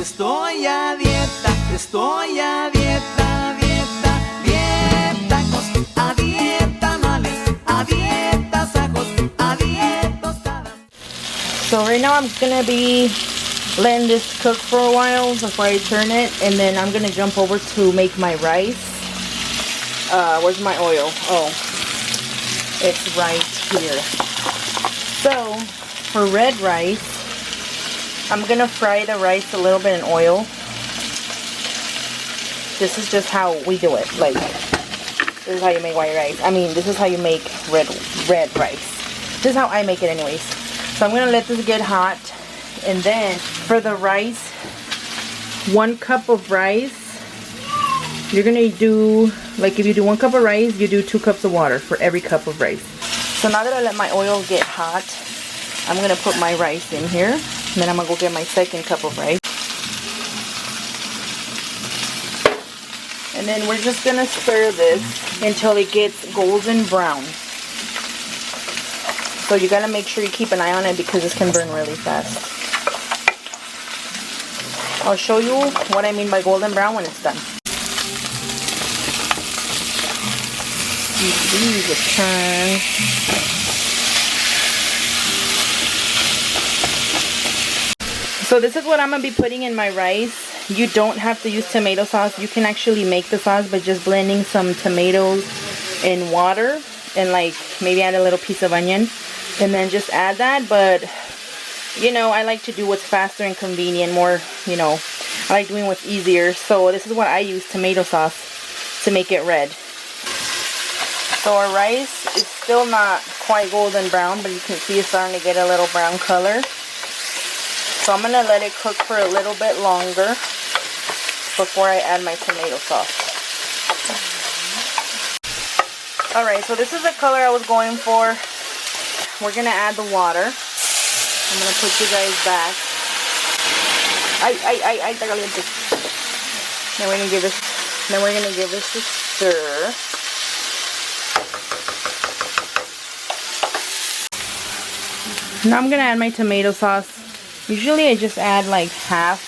Estoy a dieta, estoy a dieta, dieta, dieta, a dieta tamales, a dieta tacos, a dieta tostadas. So right now I'm gonna be letting this cook for a while before I turn it, and then I'm gonna jump over to make my rice. Where's my oil? Oh, it's right here. So for red rice, I'm gonna fry the rice a little bit in oil. This is just how we do it. Like, this is how you make white rice. I mean, this is how you make red rice. This is how I make it anyways. So I'm gonna let this get hot, and then for the rice, 1 cup of rice, you're gonna do, like if you do 1 cup of rice, you do 2 cups of water for every cup of rice. So now that I let my oil get hot, I'm gonna put my rice in here, and then I'm gonna go get my 2nd cup of rice. And then we're just gonna stir this until it gets golden brown. So you gotta make sure you keep an eye on it because this can burn really fast. I'll show you what I mean by golden brown when it's done. These will turn. So this is what I'm gonna be putting in my rice. You don't have to use tomato sauce. You can actually make the sauce by just blending some tomatoes in water and like maybe add a little piece of onion and then just add that. But you know, I like to do what's faster and convenient, more, you know, I like doing what's easier. So this is what I use, tomato sauce, to make it red. So our rice is still not quite golden brown, but you can see it's starting to get a little brown color. So I'm going to let it cook for a little bit longer before I add my tomato sauce. Alright, so this is the color I was going for. We're going to add the water. I'm going to put you guys back. Ay, caliente. Then we're going to give this a stir. Now I'm going to add my tomato sauce. Usually I just add like half.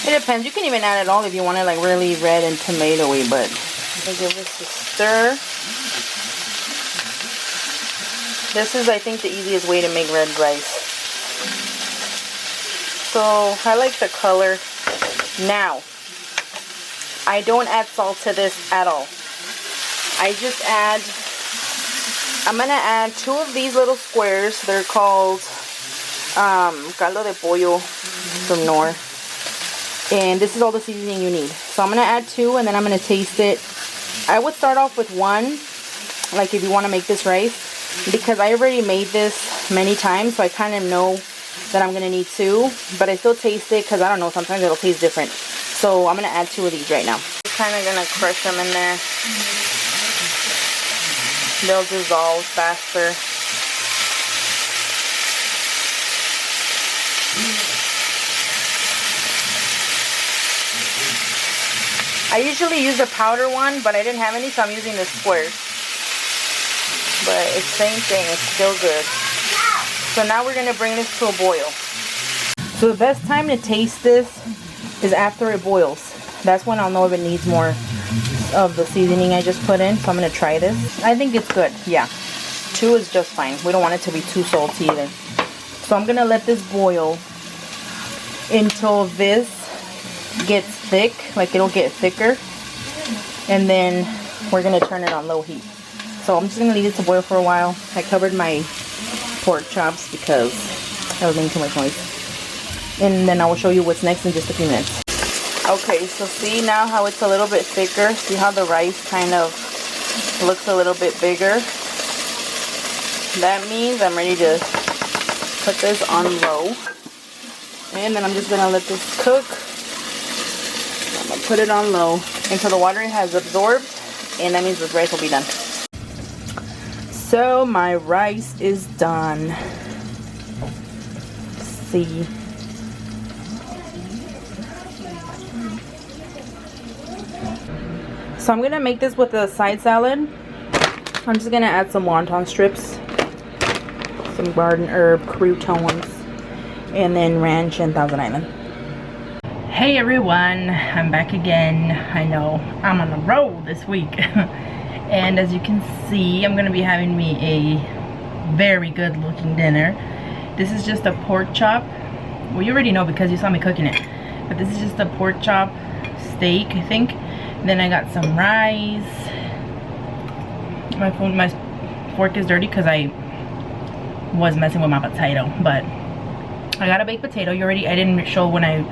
It depends. You can even add it all if you want it like really red and tomatoey, but I'll give this a stir. This is, I think, the easiest way to make red rice. So I like the color. Now, I don't add salt to this at all. I just add, I'm going to add 2 of these little squares. They're called caldo de pollo from Knorr. And this is all the seasoning you need. So I'm going to add 2 and then I'm going to taste it. I would start off with 1, like if you want to make this rice, because I already made this many times, so I kind of know that I'm going to need 2. But I still taste it because I don't know, sometimes it'll taste different. So I'm going to add 2 of these right now. Just kind of going to crush them in there. They'll dissolve faster. I usually use a powder one, but I didn't have any, so I'm using the squares. But it's the same thing, it's still good. So now we're going to bring this to a boil. So the best time to taste this is after it boils. That's when I'll know if it needs more of the seasoning I just put in. So I'm going to try this. I think it's good, yeah. 2 is just fine. We don't want it to be too salty either. So I'm going to let this boil until this gets thick, like it'll get thicker, and then we're going to turn it on low heat. So I'm just going to leave it to boil for a while. I covered my pork chops because I was making too much noise. And then I will show you what's next in just a few minutes. Okay, so see now how it's a little bit thicker? See how the rice kind of looks a little bit bigger? That means I'm ready to put this on low. And then I'm just going to let this cook. I'm going to put it on low until the water has absorbed, and that means the rice will be done. So my rice is done. Let's see. So I'm going to make this with a side salad. I'm just going to add some wonton strips, some garden herb croutons, and then ranch and Thousand Island. Hey everyone, I'm back again. I know I'm on the road this week. And as you can see, I'm gonna be having me a very good looking dinner. This is just a pork chop. Well, you already know because you saw me cooking it, but this is just a pork chop steak, I think. Then I got some rice. My fork is dirty because I was messing with my potato, but I got a baked potato. I didn't show when I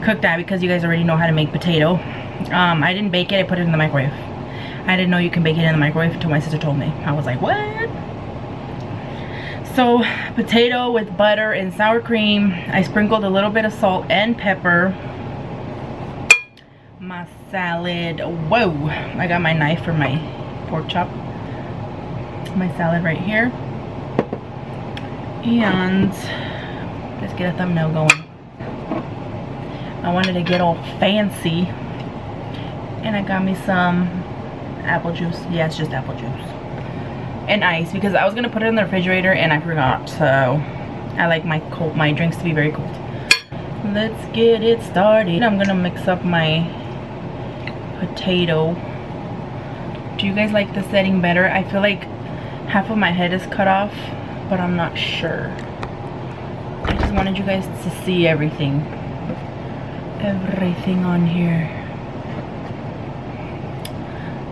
cooked that because you guys already know how to make potato. I didn't bake it, I put it in the microwave. I didn't know you can bake it in the microwave until my sister told me. I was like, what? So, potato with butter and sour cream. I sprinkled a little bit of salt and pepper. My salad. Whoa! I got my knife for my pork chop. My salad right here. And let's get a thumbnail going. I wanted to get all fancy. And I got me some apple juice. Yeah, it's just apple juice. And ice, because I was gonna put it in the refrigerator and I forgot. So I like my drinks to be very cold. Let's get it started. I'm gonna mix up my potato. Do you guys like the setting better? I feel like half of my head is cut off, but I'm not sure. I just wanted you guys to see everything on here.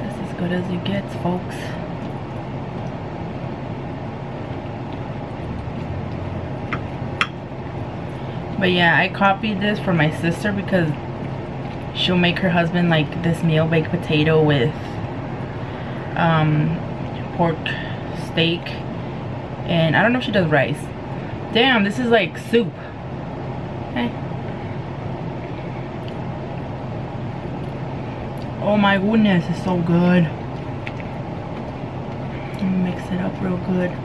This is as good as it gets, folks. But yeah, I copied this from my sister because she'll make her husband like this meal, baked potato with pork steak, and I don't know if she does rice. Damn, this is like soup. Okay. Oh my goodness, it's so good. Mix it up real good.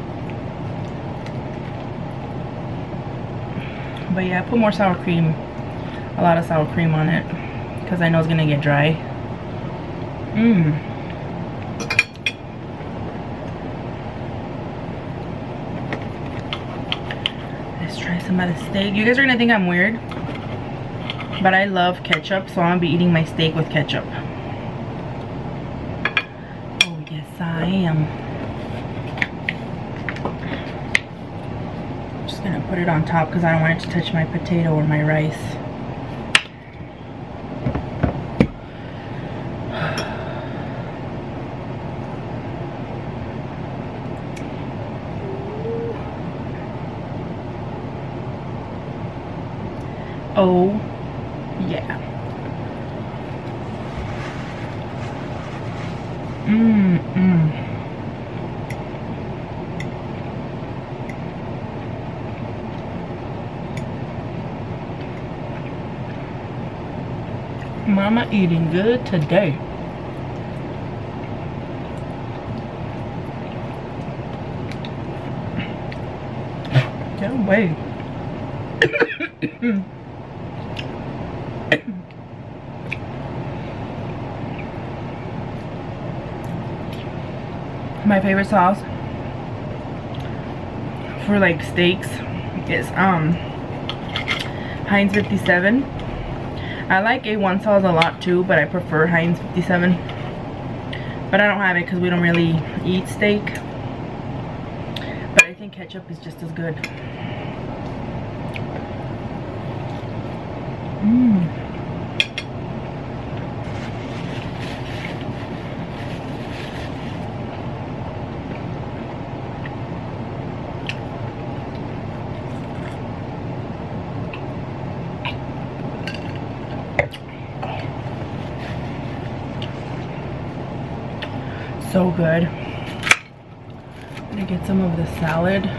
But yeah, I put more sour cream, a lot of sour cream on it, because I know it's gonna get dry. Let's try some of the steak. You guys are gonna think I'm weird, but I love ketchup, so I'm gonna be eating my steak with ketchup. Oh yes, I am. Gonna put it on top because I don't want it to touch my potato or my rice. Oh yeah. Mama eating good today. Can't wait. My favorite sauce for like steaks is Heinz 57. I like A1 sauce a lot too, but I prefer Heinz 57. But I don't have it because we don't really eat steak. But I think ketchup is just as good. So good. I'm gonna get some of the salad.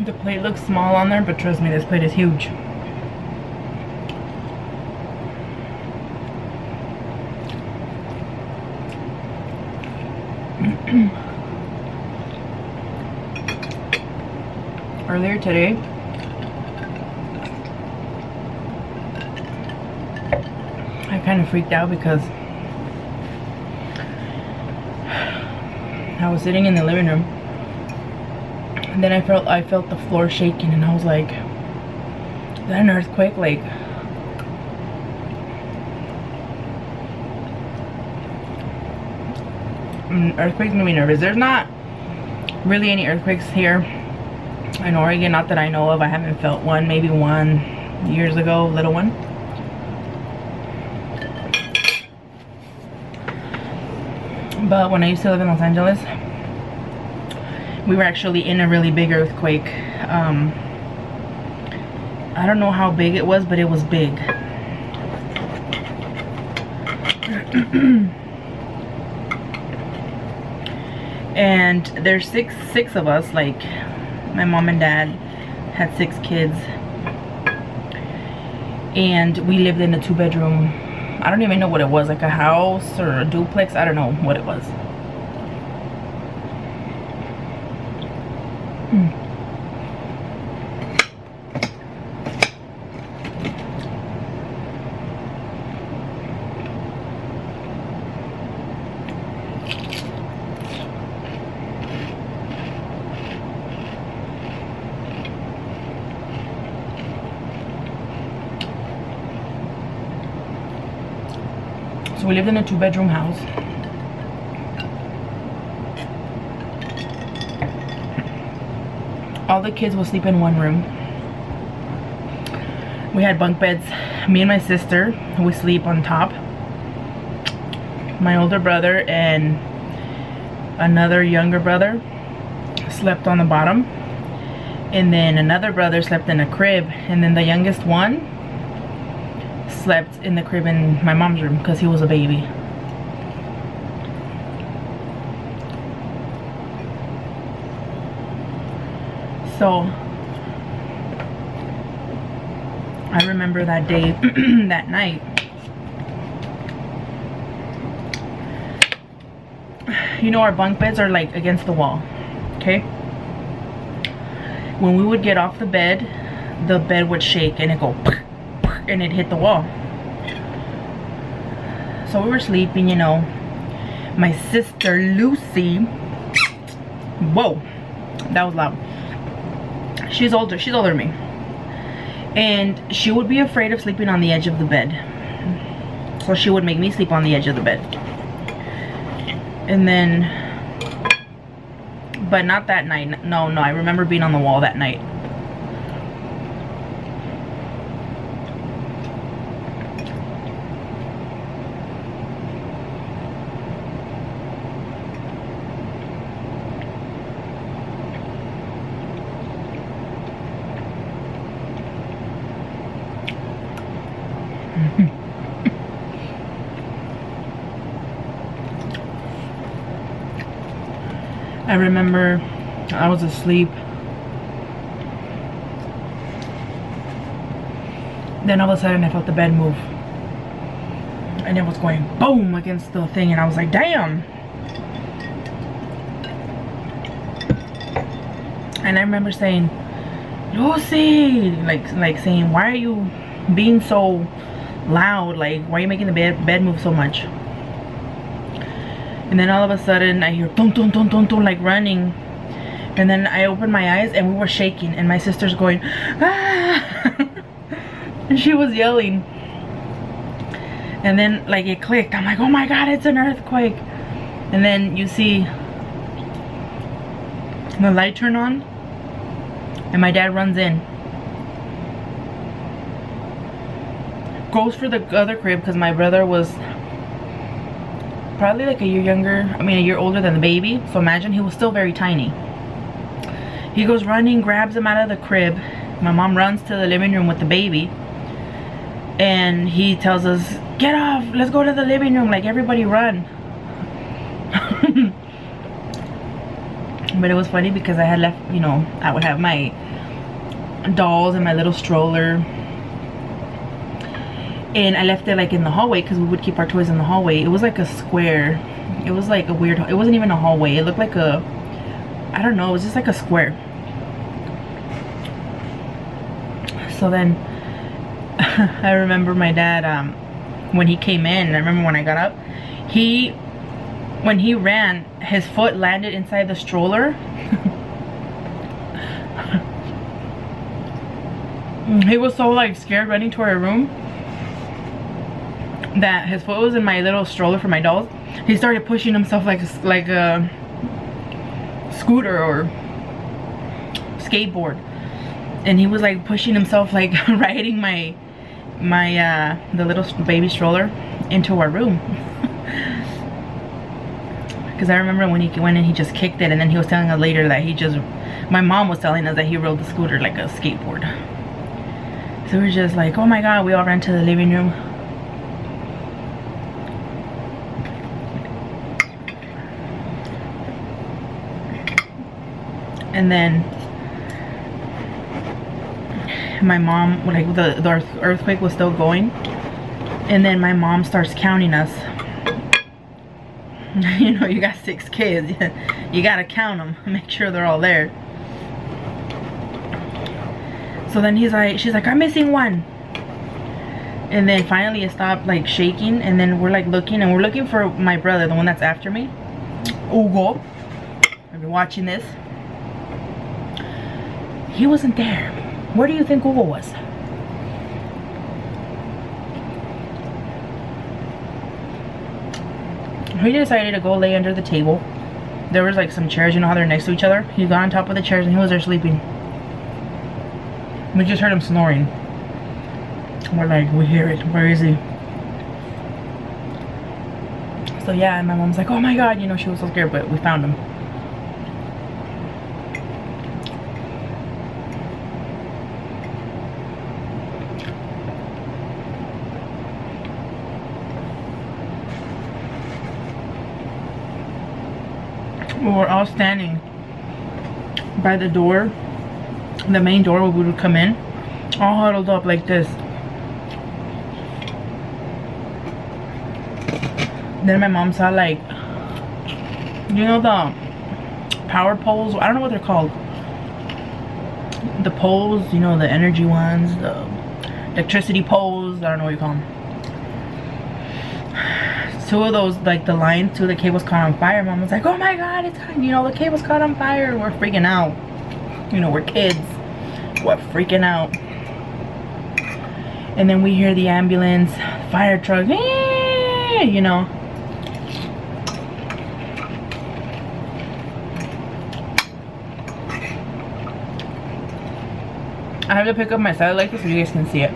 The plate looks small on there, but trust me, this plate is huge. Earlier today, I kind of freaked out because I was sitting in the living room, and then I felt the floor shaking, and I was like, is that an earthquake? Like, earthquakes make me nervous. There's not really any earthquakes here in Oregon, not that I know of. I haven't felt one, maybe one years ago, little one. But when I used to live in Los Angeles, we were actually in a really big earthquake. I don't know how big it was, but it was big. And there's six of us. Like, my mom and dad had 6 kids, and we lived in a 2-bedroom, I don't even know what it was, like a house or a duplex. I don't know what it was. So we lived in a 2-bedroom house. All the kids would sleep in one room. We had bunk beds. Me and my sister, we sleep on top. My older brother and another younger brother slept on the bottom. And then another brother slept in a crib. And then the youngest one slept in the crib in my mom's room because he was a baby. So I remember that day, that night, you know, our bunk beds are like against the wall, okay? When we would get off the bed would shake and it'd go and it hit the wall. So we were sleeping, you know. My sister Lucy, whoa, that was loud. She's older than me, and she would be afraid of sleeping on the edge of the bed, so she would make me sleep on the edge of the bed. And then, but not that night. No, I remember being on the wall that night. I remember I was asleep. Then all of a sudden I felt the bed move. And it was going boom against the thing, and I was like, damn. And I remember saying, Lucy, like saying, why are you being so loud? Like, why are you making the bed move so much? And then all of a sudden I hear dun dun dun dun dun, like running. And then I opened my eyes and we were shaking, and my sister's going, ah! And she was yelling. And then like it clicked. I'm like, oh my god, it's an earthquake. And then you see the light turn on, and my dad runs in. Goes for the other crib because my brother was probably like a year older than the baby. So imagine, he was still very tiny. He goes running, grabs him out of the crib. My mom runs to the living room with the baby, and he tells us, get off, let's go to the living room, like everybody run. But it was funny because I had left, you know, I would have my dolls and my little stroller. and I left it like in the hallway because we would keep our toys in the hallway. It was like a square. It was like a weird, it wasn't even a hallway. It looked like a, I don't know, it was just like a square. So then I remember my dad, when he came in, I remember when I got up, when he ran, his foot landed inside the stroller. He was so like scared running to our room that his foot was in my little stroller for my dolls. He started pushing himself like a scooter or skateboard, and he was like pushing himself like riding the little baby stroller into our room. Because I remember when he went in, he just kicked it, and then he was telling us later that my mom was telling us that he rode the scooter like a skateboard. So we were just like, oh my god, we all ran to the living room. And then my mom, like the earthquake was still going, and then my mom starts counting us. You know, you got 6 kids, you gotta count them, make sure they're all there. So then she's like, I'm missing one. And then finally it stopped like shaking, and then we're like looking, and we're looking for my brother, the one that's after me, Hugo. I've been watching this. He wasn't there. Where do you think Hugo was? He decided to go lay under the table. There was like some chairs, you know how they're next to each other? He got on top of the chairs and he was there sleeping. We just heard him snoring. We're like, we hear it. Where is he? So yeah, and my mom's like, oh my god, you know, she was so scared, but we found him. We were all standing by the door, the main door where we would come in, all huddled up like this. Then my mom saw, like, you know, the power poles, I don't know what they're called, the poles, you know, the energy ones, the electricity poles, I don't know what you call them. 2 of those, like the lines, 2 of the cables caught on fire. Mom was like, oh my god, it's caught, you know, the cable's caught on fire. We're freaking out. You know, we're kids. We're freaking out. And then we hear the ambulance, fire truck, you know. I have to pick up my satellite so you guys can see it.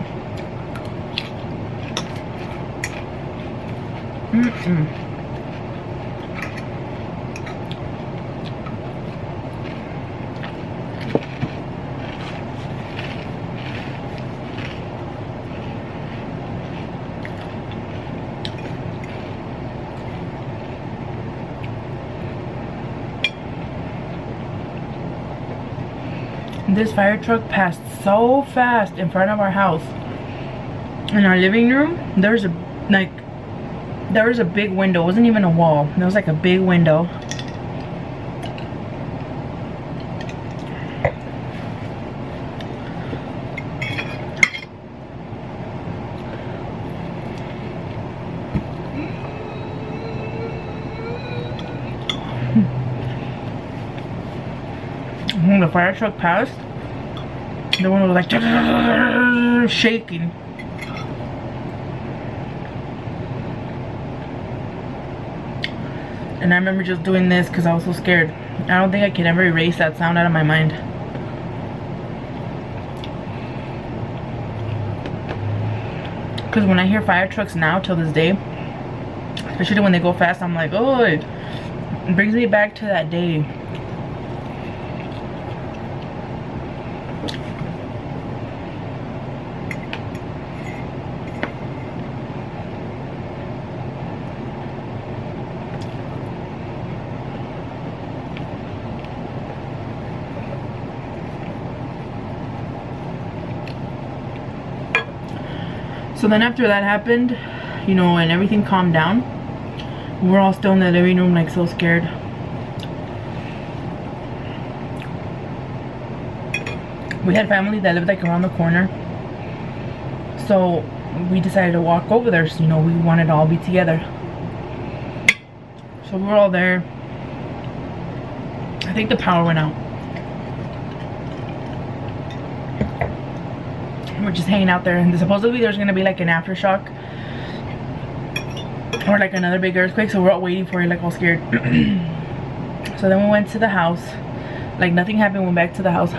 This fire truck passed so fast in front of our house. In our living room, there was a big window. It wasn't even a wall. There was like a big window. When the fire truck passed, the one was like shaking. And I remember just doing this because I was so scared. I don't think I can ever erase that sound out of my mind. Because when I hear fire trucks now till this day, especially when they go fast, I'm like, oh, it brings me back to that day. So So then after that happened, you know, and everything calmed down, we're all still in the living room, like, so scared. We had family that lived like around the corner, so we decided to walk over there. So, you know, we wanted to all be together. So we were all there. I think the power went out. We're just hanging out there, and supposedly there's gonna be like an aftershock or like another big earthquake, so we're all waiting for it, like all scared. So then we went to the house, like nothing happened. Went back to the house,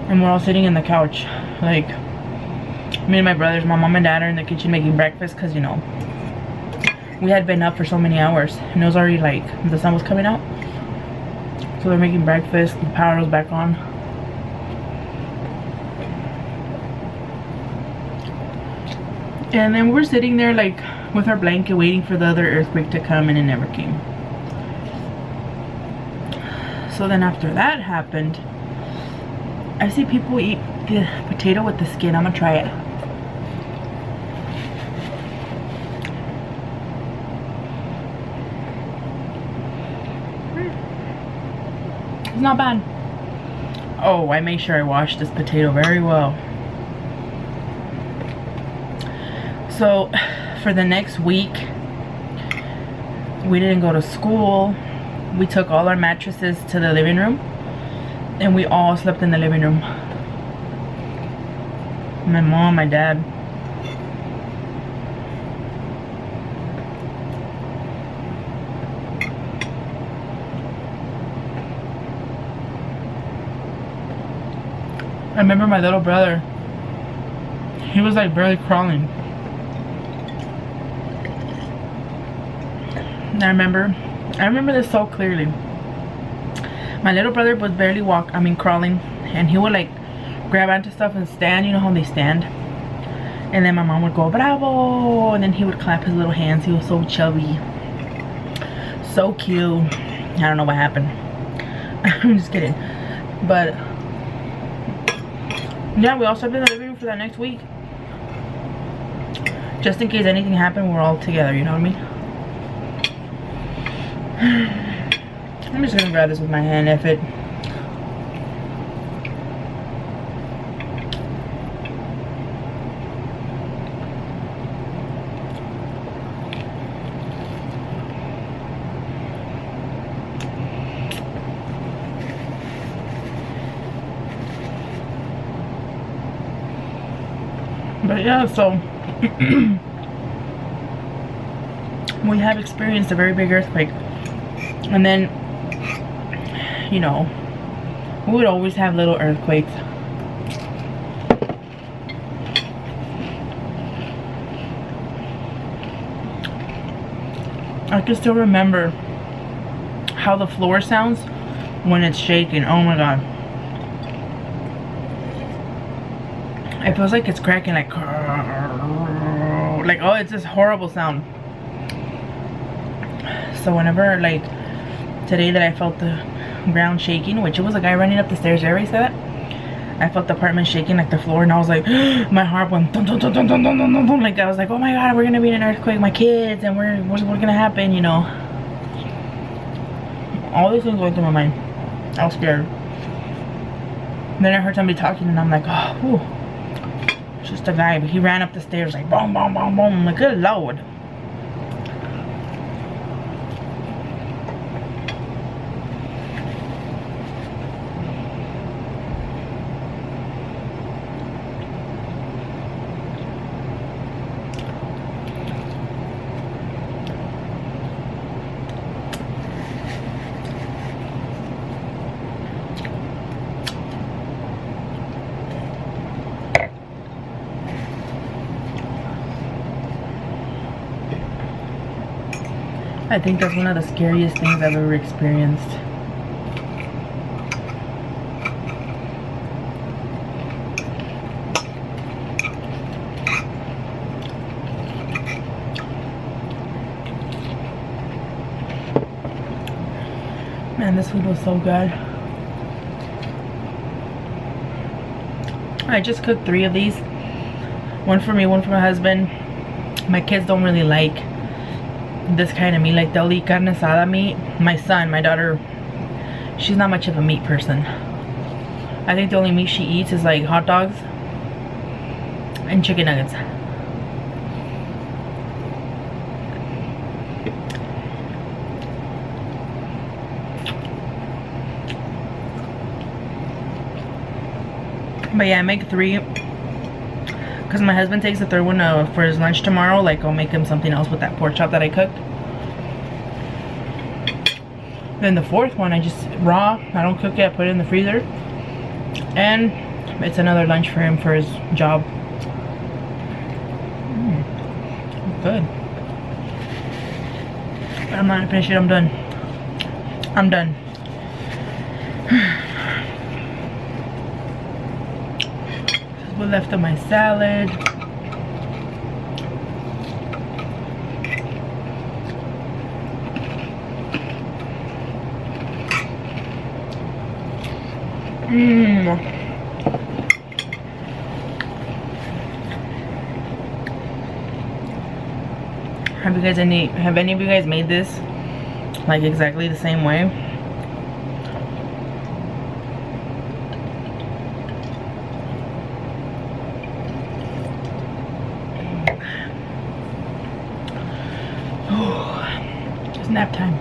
and we're all sitting in the couch, like me and my brothers. My mom and dad are in the kitchen making breakfast, because, you know, we had been up for so many hours and it was already like the sun was coming out, so they're making breakfast. The power was back on. And then we're sitting there like with our blanket waiting for the other earthquake to come, and it never came. So then after that happened, I see people eat the potato with the skin. I'm gonna try it. It's not bad. Oh, I made sure I washed this potato very well. So for the next week, we didn't go to school. We took all our mattresses to the living room, and we all slept in the living room. My mom, my dad. I remember my little brother, he was like barely crawling. I remember this so clearly. My little brother was barely crawling, and he would like grab onto stuff and stand. You know how they stand? And then my mom would go, bravo, and then he would clap his little hands. He was so chubby, so cute. I don't know what happened. I'm just kidding. But yeah, we all slept in the living room for that next week, just in case anything happened. We're all together, you know what I mean? I'm just gonna grab this with my hand. If it but yeah, so we have experienced a very big earthquake. And then, you know, we would always have little earthquakes. I can still remember how the floor sounds when it's shaking. Oh my god. It feels like it's cracking, like oh, it's this horrible sound. So whenever, like, today that I felt the ground shaking, which it was a guy running up the stairs, I already said that. I felt the apartment shaking, like the floor, and I was like, my heart went dun, dun, dun, dun, dun, dun, dun, dun, dun. Like, I was like, oh my god, we're gonna be in an earthquake, my kids, and what's gonna happen, you know? All these things going through my mind. I was scared. And then I heard somebody talking, and I'm like, oh, whew. It's just a guy, but he ran up the stairs like boom, boom, boom, boom. I'm like, good lord. I think that's one of the scariest things I've ever experienced. Man, this food was so good. I just cooked 3 of these. One for me, one for my husband. My kids don't really like this kind of meat. Like, they'll eat carne asada meat. My son, my daughter, she's not much of a meat person. I think the only meat she eats is like hot dogs and chicken nuggets. But yeah, I make 3 because my husband takes the 3rd one for his lunch tomorrow. Like, I'll make him something else with that pork chop that I cooked. Then the 4th one, I just raw. I don't cook it. I put it in the freezer. And it's another lunch for him for his job. Good. But I'm not gonna finish it. I'm done. I'm done. This is what left of my salad. Have any of you guys made this like exactly the same way? It's nap time.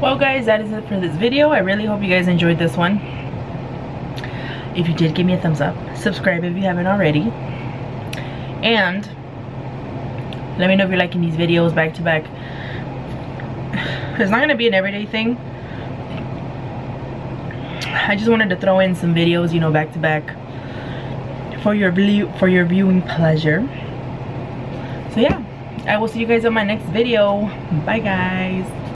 Well guys, that is it for this video. I really hope you guys enjoyed this one. If you did, give me a thumbs up. Subscribe if you haven't already. And let me know if you're liking these videos back to back. It's not going to be an everyday thing. I just wanted to throw in some videos, you know, back to back for your viewing pleasure. So yeah, I will see you guys on my next video. Bye guys.